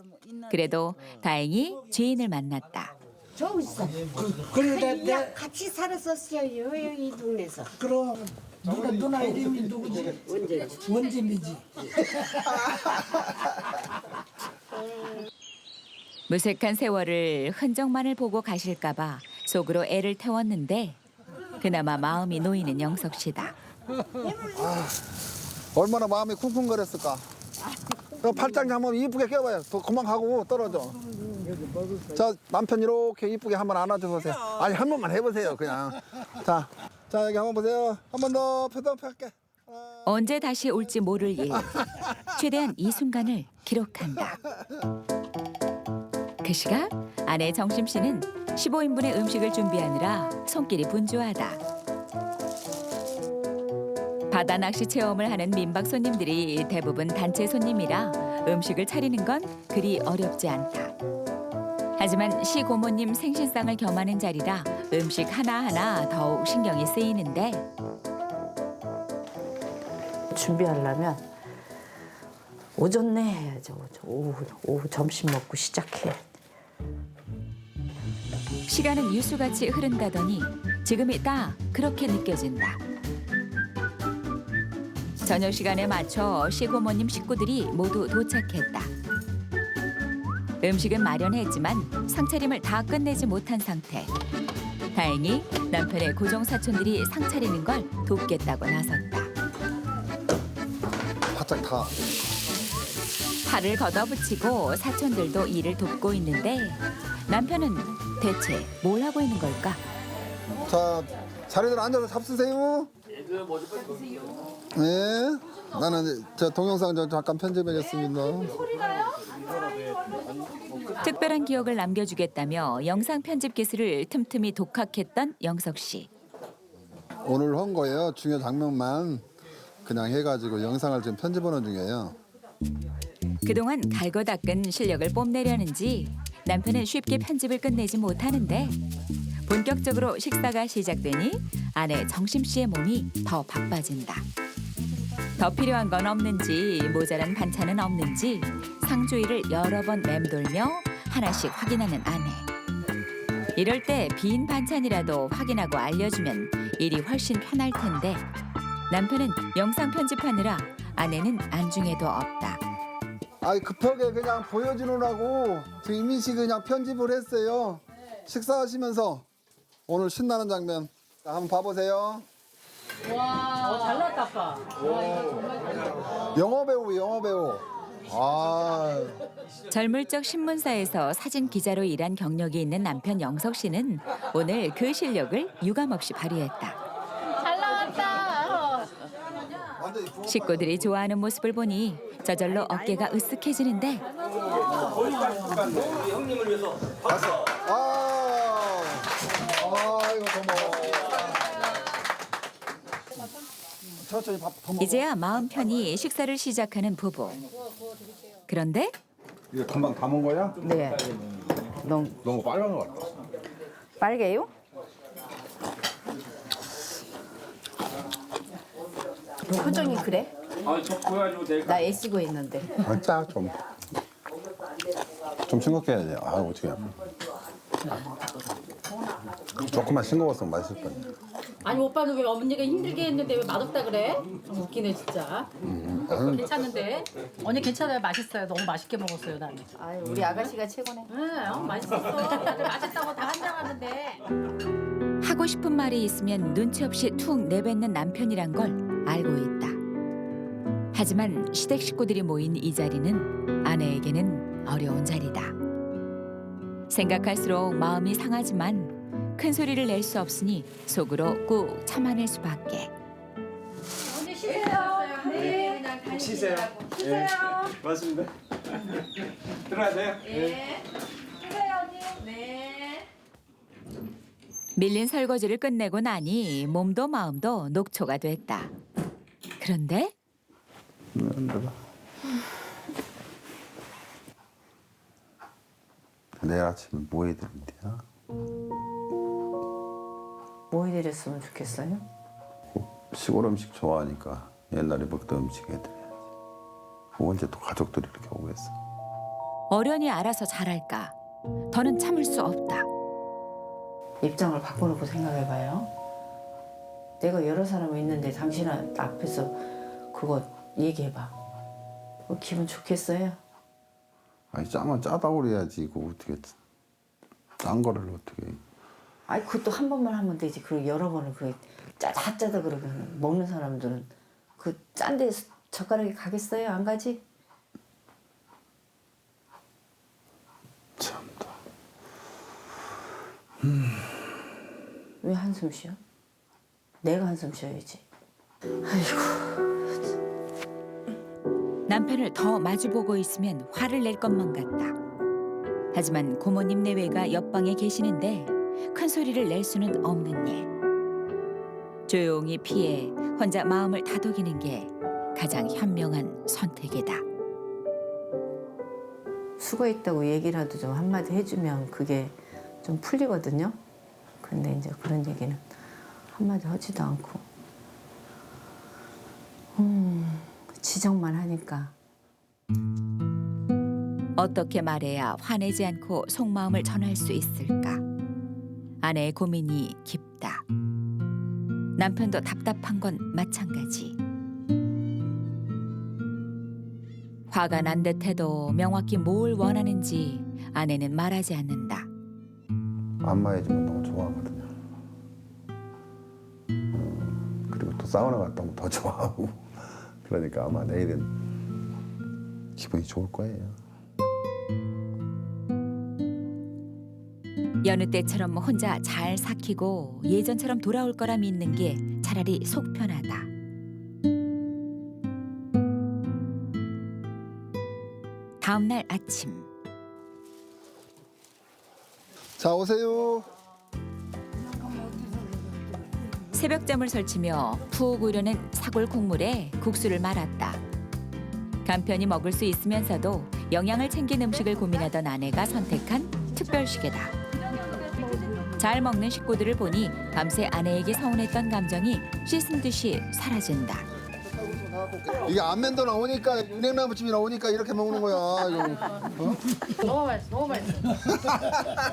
그래도 다행히 죄인을 만났다. 저 있어. 그러다 같이 살았었어요. 이 동네에서. 그럼 누나 이름이 누구지? 원진이지. 무색한 세월을 흔적만을 보고 가실까봐 속으로 애를 태웠는데 그나마 마음이 놓이는 영석 씨다. 얼마나 마음이 쿵쿵거렸을까. 팔짱 한번 이쁘게 껴봐요. 더 그만 가고 떨어져. 자 남편 이렇게 이쁘게 한번 안아줘 보세요. 아니 한 번만 해보세요 그냥. 자 여기 한번 보세요. 한 번 더 표정 펼게. 언제 다시 올지 모를 일. 최대한 이 순간을 기록한다. 그 시각 아내 정심 씨는 15인분의 음식을 준비하느라 손길이 분주하다. 바다 낚시 체험을 하는 민박 손님들이 대부분 단체 손님이라 음식을 차리는 건 그리 어렵지 않다. 하지만 시고모님 생신상을 겸하는 자리라 음식 하나하나 더욱 신경이 쓰이는데 준비하려면 오전 내 해야죠. 오후 점심 먹고 시작해. 시간은 유수같이 흐른다더니 지금이 딱 그렇게 느껴진다. 저녁 시간에 맞춰 시고모님 식구들이 모두 도착했다. 음식은 마련했지만 상차림을 다 끝내지 못한 상태. 다행히 남편의 고종 사촌들이 상 차리는 걸 돕겠다고 나섰다. 바짝 다. 팔을 걷어붙이고 사촌들도 일을 돕고 있는데 남편은 대체 뭘 하고 있는 걸까? 자, 자리들 앉아서 잡수세요. 네. 나는 저 동영상 좀 잠깐 편집하겠습니다. 특별한 기억을 남겨주겠다며 영상 편집 기술을 틈틈이 독학했던 영석 씨. 오늘 한 거예요. 중요 장면만 그냥 해가지고 영상을 지금 편집하는 중이에요. 그동안 갈고 닦은 실력을 뽐내려는지 남편은 쉽게 편집을 끝내지 못하는데 본격적으로 식사가 시작되니 아내 정심 씨의 몸이 더 바빠진다. 더 필요한 건 없는지 모자란 반찬은 없는지 상주위를 여러 번 맴돌며 하나씩 확인하는 아내. 이럴 때 빈 반찬이라도 확인하고 알려주면 일이 훨씬 편할 텐데 남편은 영상 편집하느라 아내는 안중에도 없다. 아이 급하게 그냥 보여주느라고 저 이민 씨 그냥 편집을 했어요. 식사하시면서 오늘 신나는 장면 한번 봐보세요. 와, 잘 나왔다, 아빠. 영어 배우. 아, 젊을 적 신문사에서 사진 기자로 일한 경력이 있는 남편 영석 씨는 오늘 그 실력을 유감없이 발휘했다. 잘 나왔다. 완전히 부엌 식구들이 좋아하는 모습을 보니 저절로 어깨가 으쓱해지는데 아이고 고마워. 천천히 밥 더 먹어. 이제야 마음 편히 식사를 시작하는 부부. 그런데 이거 금방 다 먹은 거야? 네. 너무 빨간 거 같아. 빨개요? 표정이 그래? 나 애쓰고 있는데. 짜 좀. 좀 싱겁게 해야지. 아 어떻게? 조금만 싱거웠으면 맛있을 거야. 아니 오빠는 왜 어머니가 힘들게 했는데 왜 맛없다 그래? 참 웃기네 진짜. 괜찮은데? 언니 괜찮아요. 맛있어요. 너무 맛있게 먹었어요 나는. 아유, 우리 아가씨가 최고네. 응, 맛있었어. 다들 맛있다고 다 한장하는데. 하고 싶은 말이 있으면 눈치 없이 툭 내뱉는 남편이란 걸 알고 있다. 하지만 시댁 식구들이 모인 이 자리는 아내에게는 어려운 자리다. 생각할수록 마음이 상하지만 큰 소리를 낼 수 없으니 속으로 꾹 참아낼 수밖에. 언니 쉬세요. 네. 그냥 쉬세요. 쉬세요. 맞습니다. 들어가야 돼요? 네. 쉬세요 언니. 네. 밀린 설거지를 끝내고 나니 몸도 마음도 녹초가 됐다. 그런데 내일 아침에 뭐 해드린대요? 뭐 해드렸으면 좋겠어요? 시골 음식 좋아하니까 옛날에 먹던 음식 해드려야지. 언제 또 가족들이 이렇게 오겠어? 어련히 알아서 잘할까. 더는 참을 수 없다. 입장을 바꿔놓고 생각해봐요. 내가 여러 사람이 있는데 당신 앞에서 그거 얘기해봐. 그거 기분 좋겠어요? 아니 짜면 짜다고 그래야지. 이거 어떻게 짠 거를 어떻게? 아니 그것도 한 번만 하면 되지. 그리고 여러 번을 그 짜다 그러면 먹는 사람들은 그 짠데 젓가락이 가겠어요? 안 가지? 참다. 왜 한숨 쉬어? 내가 한숨 쉬어야지. 아이고. 남편을 더 마주보고 있으면 화를 낼 것만 같다. 하지만 고모님 내외가 옆방에 계시는데 큰 소리를 낼 수는 없는 일. 조용히 피해 혼자 마음을 다독이는 게 가장 현명한 선택이다. 수고했다고 얘기라도 좀 한마디 해주면 그게 좀 풀리거든요. 근데 이제 그런 얘기는 한마디 하지도 않고 지적만 하니까. 어떻게 말해야 화내지 않고 속마음을 전할 수 있을까? 아내의 고민이 깊다. 남편도 답답한 건 마찬가지. 화가 난 듯해도 명확히 뭘 원하는지 아내는 말하지 않는다. 안마해주면 너무 좋아하거든요. 그리고 또 사우나 갔다 오면 더 좋아하고. 그러니까 아마 내일은 기분이 좋을 거예요. 여느 때처럼 혼자 잘 삭히고 예전처럼 돌아올 거라 믿는 게 차라리 속 편하다. 다음 날 아침. 자, 오세요. 새벽잠을 설치며 푹 우려낸 사골 국물에 국수를 말았다. 간편히 먹을 수 있으면서도 영양을 챙긴 음식을 고민하던 아내가 선택한 특별식이다. 잘 먹는 식구들을 보니 밤새 아내에게 서운했던 감정이 씻은 듯이 사라진다. 이게 안면도 나오니까 은행나무찜이 나오니까 이렇게 먹는 거야. 이거. 너무 맛있어, 너무 맛있어.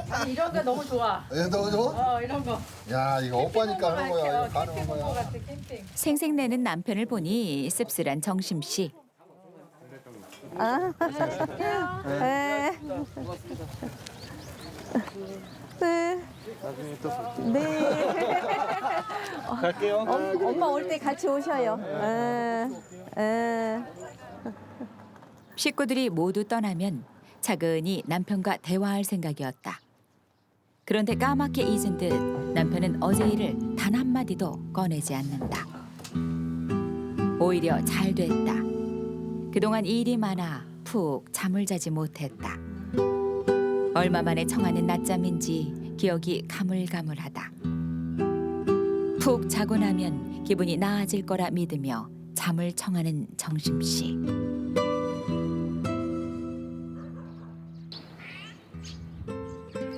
아니, 이런 거 너무 좋아. 예, 너무 좋아? 이런 거. 야, 이거 오빠니까 하는 거야. 이거 가는 캠핑 온 거 거야. 같아, 캠핑. 생색내는 남편을 보니 씁쓸한 정심씨. 네. 네. 네. 갈게요. 엄마 올 때 같이 오셔요. 식구들이 모두 떠나면 차근히 남편과 대화할 생각이었다. 그런데 까맣게 잊은 듯 남편은 어제 일을 단 한마디도 꺼내지 않는다. 오히려 잘 됐다. 그동안 일이 많아 푹 잠을 자지 못했다. 얼마 만에 청하는 낮잠인지 기억이 가물가물하다. 푹 자고 나면 기분이 나아질 거라 믿으며 잠을 청하는 정심씨.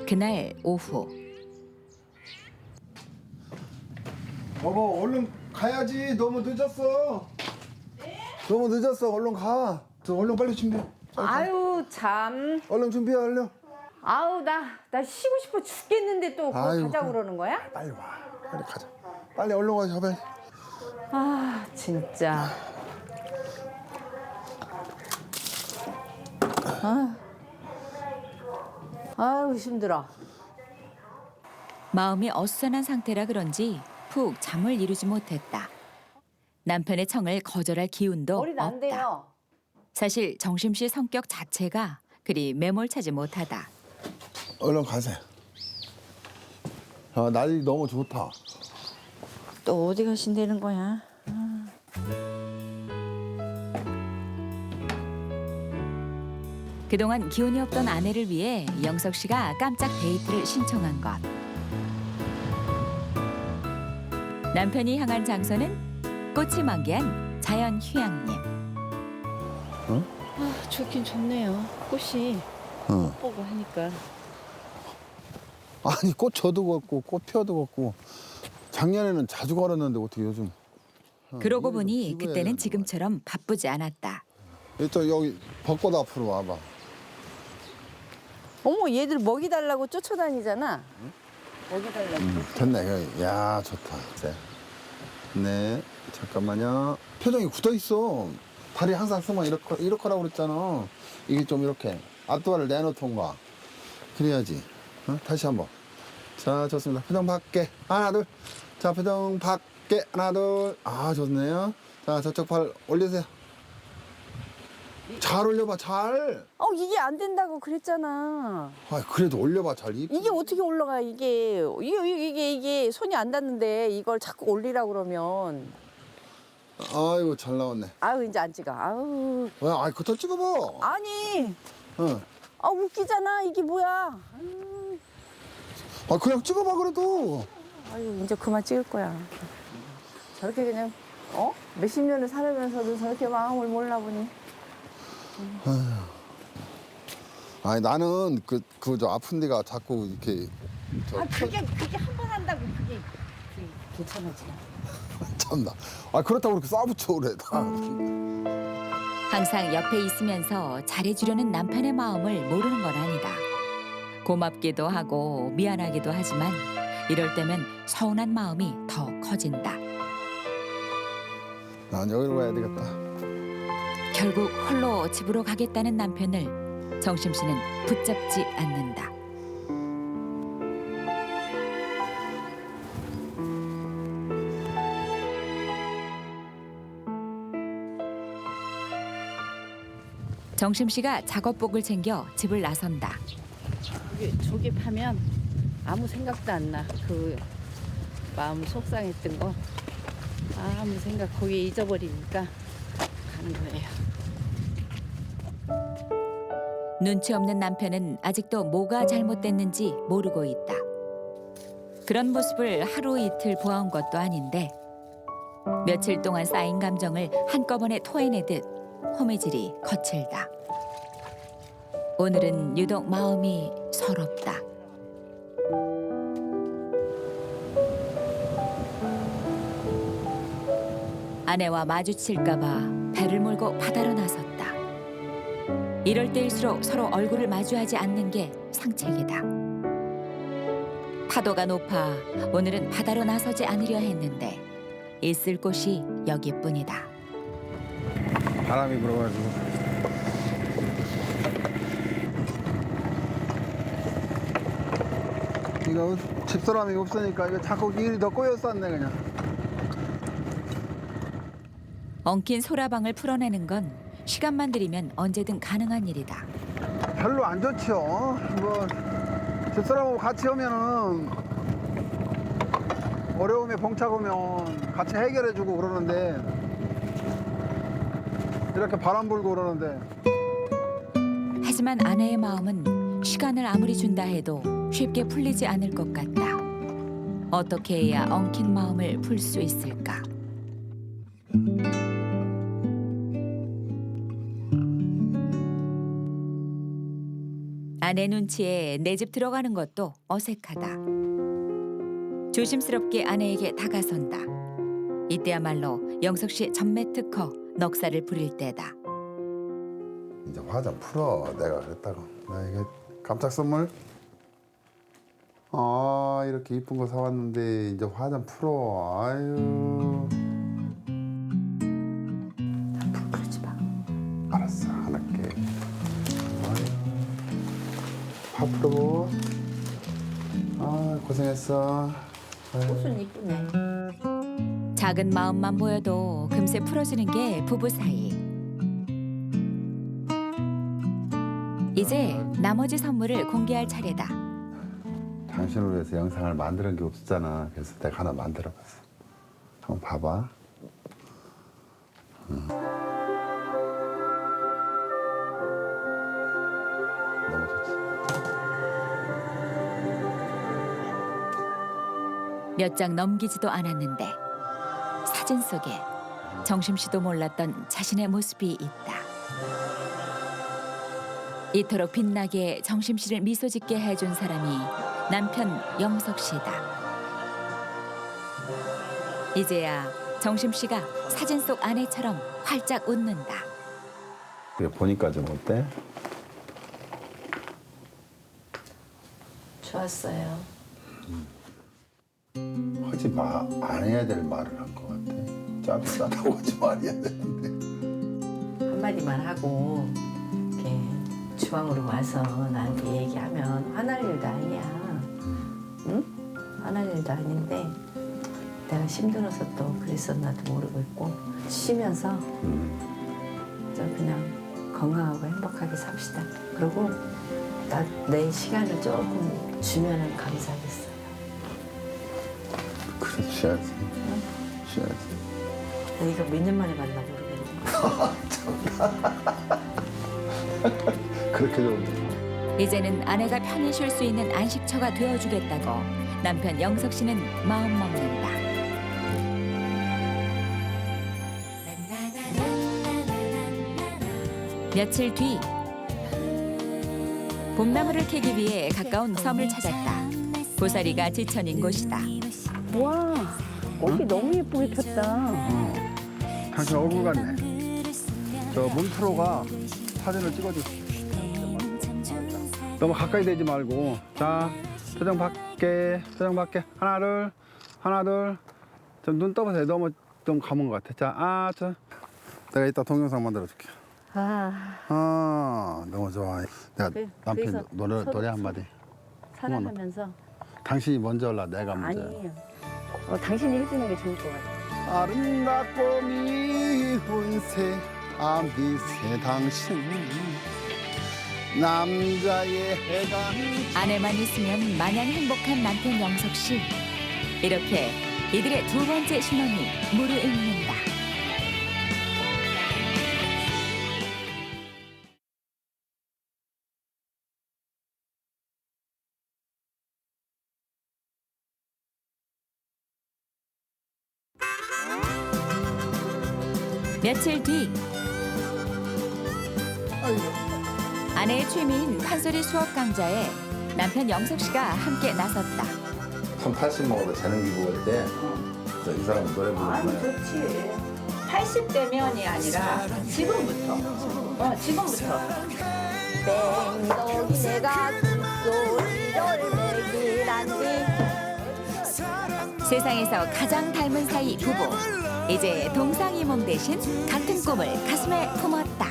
그날 오후. 여보, 얼른 가야지. 너무 늦었어. 너무 늦었어. 얼른 가. 저 얼른 빨리 준비해. 아유 참. 얼른 준비해, 얼른. 아우 나 쉬고 싶어 죽겠는데 또 그거 아이고, 가자고 그러는 거야? 빨리 와. 빨리 가자. 빨리 얼른 가자, 빨리. 아 진짜. 아유 힘들어. 마음이 어수선한 상태라 그런지 푹 잠을 이루지 못했다. 남편의 청을 거절할 기운도 머리도 안 없다. 돼요. 사실 정심씨 성격 자체가 그리 매몰차지 못하다. 얼른 가세요. 아, 날이 너무 좋다. 또 어디 가신다는 거야? 그동안 기운이 없던 아내를 위해 영석 씨가 깜짝 데이트를 신청한 것. 남편이 향한 장소는 꽃이 만개한 자연 휴양림. 아, 좋긴 좋네요. 꽃이 보고 하니까. 아니, 꽃 져도 걷고 꽃 피어도 걷고 작년에는 자주 걸었는데 어떻게 요즘. 그러고 일을 보니 좀 그때는 되는 지금처럼 바쁘지 않았다. 또 여기 벚꽃 앞으로 와봐. 어머 얘들 먹이 달라고 쫓아다니잖아. 먹이 달라고. 됐네. 야, 좋다. 네, 잠깐만요. 표정이 굳어 있어. 다리 항상 쓰면 이렇게라고 그랬잖아. 이게 좀 이렇게 앞도화를 내놓던가. 그래야지. 다시 한번. 자, 좋습니다. 표정 밖에. 하나, 둘. 자, 표정 밖에. 하나, 둘. 아, 좋네요. 자, 저쪽 팔 올리세요. 잘 올려봐, 잘. 이게 안 된다고 그랬잖아. 아, 그래도 올려봐, 잘. 이게 어떻게 올라가 이게 손이 안 닿는데 이걸 자꾸 올리라고 그러면 아이고, 잘 나왔네. 아유 이제 안 찍어. 아유. 왜? 아이, 그거 찍어봐. 아니. 응. 아 웃기잖아 이게 뭐야. 아, 그냥 찍어봐, 그래도. 아유 이제 그만 찍을 거야. 저렇게 그냥 몇십 년을 살면서도 저렇게 마음을 몰라 보니. 아니 나는 저 아픈 데가 자꾸 이렇게 그게 한 번 한다고 그게 괜찮아지나? 참나. 그렇다고 그렇게 싸붙여 그래. 항상 옆에 있으면서 잘해주려는 남편의 마음을 모르는 건 아니다. 고맙기도 하고 미안하기도 하지만 이럴 때면 서운한 마음이 더 커진다. 난 여기로 가야 되겠다. 결국 홀로 집으로 가겠다는 남편을 정심 씨는 붙잡지 않는다. 정심 씨가 작업복을 챙겨 집을 나선다. 조립하면 아무 생각도 안 나. 그 마음 속상했던 거 아무 생각 거기 잊어버리니까 가는 거예요. 눈치 없는 남편은 아직도 뭐가 잘못됐는지 모르고 있다. 그런 모습을 하루 이틀 보아온 것도 아닌데 며칠 동안 쌓인 감정을 한꺼번에 토해내듯 호미질이 거칠다. 오늘은 유독 마음이 서럽다. 아내와 마주칠까 봐 배를 몰고 바다로 나섰다. 이럴 때일수록 서로 얼굴을 마주하지 않는 게 상책이다. 파도가 높아 오늘은 바다로 나서지 않으려 했는데 있을 곳이 여기뿐이다. 바람이 불어가지고. 이거 집사람이 없으니까 이거 자꾸 일이 더 꼬였었네 그냥. 엉킨 소라방을 풀어내는 건 시간만 들이면 언제든 가능한 일이다. 별로 안 좋죠. 뭐 집사람하고 같이 오면은 어려움에 봉착 오면 같이 해결해주고 그러는데 이렇게 바람 불고 그러는데. 하지만 아내의 마음은 시간을 아무리 준다 해도 쉽게 풀리지 않을 것 같다. 어떻게 해야 엉킨 마음을 풀 수 있을까? 아내 눈치에 내 집 들어가는 것도 어색하다. 조심스럽게 아내에게 다가선다. 이때야말로 영석 씨의 전매 특허 넉살을 부릴 때다. 이제 화 좀 풀어. 내가 그랬다고. 나 이게 깜짝 선물. 이렇게 이쁜 거 사왔는데 이제 화 좀 풀어. 아유. 부끄러지 마. 알았어, 안 할게. 아유. 화 풀어. 고생했어. 옷은 이쁘네. 작은 마음만 보여도 금세 풀어지는 게 부부 사이. 이제 나머지 선물을 공개할 차례다. 당신을 위해서 영상을 만드는 게 없었잖아. 그래서 내가 하나 만들어봤어. 한번 봐봐. 너무 좋지. 몇 장 넘기지도 않았는데 사진 속에 정심 씨도 몰랐던 자신의 모습이 있다. 이토록 빛나게 정심 씨를 미소 짓게 해준 사람이 남편 영석 씨다. 이제야 정심 씨가 사진 속 아내처럼 활짝 웃는다. 그래, 보니까 좀 어때? 좋았어요. 하지 마. 안 해야 될 말을 한 것 같아. 짜다고 하지 말아야 되는데. 한마디만 하고 이렇게 주방으로 와서 나한테 얘기하면 화날 일도 아니야. 응? 화날 일도 아닌데 내가 힘들어서 또 그랬었나도 모르고 있고 쉬면서 좀 그냥 건강하고 행복하게 삽시다. 그리고 내 시간을 조금 주면은 감사하겠어요. 그래, 쉬어야지. 쉬어야지. 이거 몇 년 만에 만나 모르겠네. 그렇게 좀. 이제는 아내가 편히 쉴 수 있는 안식처가 되어주겠다고 남편 영석 씨는 마음 먹는다. 며칠 뒤 봄나무를 캐기 위해 가까운 섬을 찾았다. 고사리가 지천인 곳이다. 와, 꽃이 너무 예쁘게 폈다. 당신 얼굴 같네. 저 문프로가 사진을 찍어줘. 너무 가까이 대지 말고. 자, 표정 밖에, 표정 밖에. 하나, 둘. 좀 눈 떠보세요. 너무 좀 감은 것 같아. 자, 내가 이따 동영상 만들어줄게. 너무 좋아. 내가 남편 그래서 노래 한마디. 사랑하면서. 당신이 먼저 올라, 내가 먼저. 아니에요. 당신이 해주는 게 좋을 것 같아. 아름답고 미운 새 아미새 당신 남자의 해당. 아내만 있으면 마냥 행복한 남편 영석 씨. 이렇게 이들의 두 번째 신혼이 무르익는다. 며칠 뒤 아내의 취미인 판소리 수업 강좌에 남편 영석 씨가 함께 나섰다. 80 먹어도 재능 기부할 때 이 사람 노래 부르는 거야. 좋지. 80대면이 아니라 지금부터. 지금부터. 뺑덕이 내가 소리를 내기란디. 세상에서 가장 닮은 사이 부부. 이제 동상이몽 대신 같은 꿈을 가슴에 품었다.